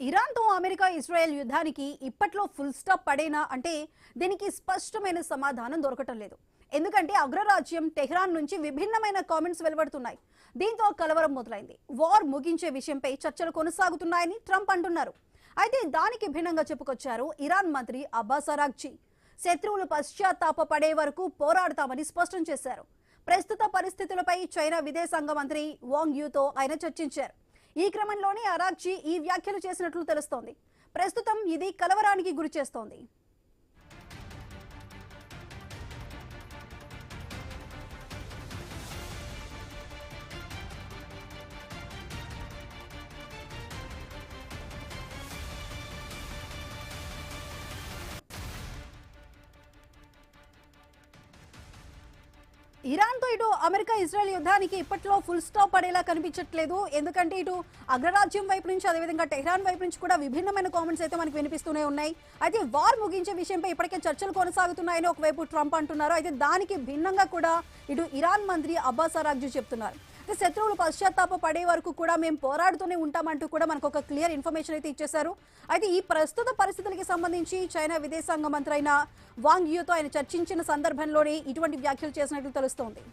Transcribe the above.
ఇరాన్తో America Israel యుద్ధానికి ఇప్పట్లో full stop పడేనా అంటే దీనికి స్పష్టమైన సమాధానం దొరకటం లేదు. ఎందుకంటే అగ్రరాజ్యం టెహ్రాన్ నుంచి విభిన్నమైన కామెంట్స్ వెలువడుతున్నాయి. దీంతో కలవరం మొదలైంది. వార్ ముగించే విషయంపై చర్చలు కొనసాగుతున్నాయని ట్రంప్ అంటున్నారు. అయితే దానికి భిన్నంగా చెప్పుకొచ్చారు ఇరాన్ మంత్రి అబ్బాస్ అరాగ్చి. శత్రువులు పశ్చాత్తాప పడే వరకు పోరాడతామని స్పష్టం చేశారు. ప్రస్తుత పరిస్థితులపై చైనా విదేశాంగ మంత్రి వాంగ్ యూతో ఆయన చర్చించారు. ఈ క్రమంలోనే అరాగ్చి ఈ వ్యాఖ్యలు చేసినట్లు తెలుస్తోంది. ప్రస్తుతం ఇది కలవరానికి గురి చేస్తోంది. ఇరాన్తో ఇటు అమెరికా ఇజ్రాయెల్ యుద్ధానికి ఇప్పట్లో ఫుల్ స్టాప్ పడేలా కనిపించట్లేదు. ఎందుకంటే ఇటు అగ్రరాజ్యం వైపు నుంచి అదేవిధంగా టెహ్రాన్ వైపు నుంచి కూడా విభిన్నమైన కామెంట్స్ అయితే మనకు వినిపిస్తూనే ఉన్నాయి. అయితే వార్ ముగించే విషయంపై ఇప్పటికే చర్చలు కొనసాగుతున్నాయని ఒకవైపు ట్రంప్ అంటున్నారు. అయితే దానికి భిన్నంగా కూడా ఇటు ఇరాన్ మంత్రి అబ్బాస్ అరాగ్చి చెప్తున్నారు. శత్రువులు పశ్చాత్తాప పడే వరకు కూడా మేము పోరాడుతూనే ఉంటామంటూ కూడా మనకు ఒక క్లియర్ ఇన్ఫర్మేషన్ అయితే ఇచ్చేశారు. అయితే ఈ ప్రస్తుత పరిస్థితులకి సంబంధించి చైనా విదేశాంగ మంత్రి అయిన వాంగ్ యూతో ఆయన చర్చించిన సందర్భంలోనే ఇటువంటి వ్యాఖ్యలు చేసినట్లు తెలుస్తోంది.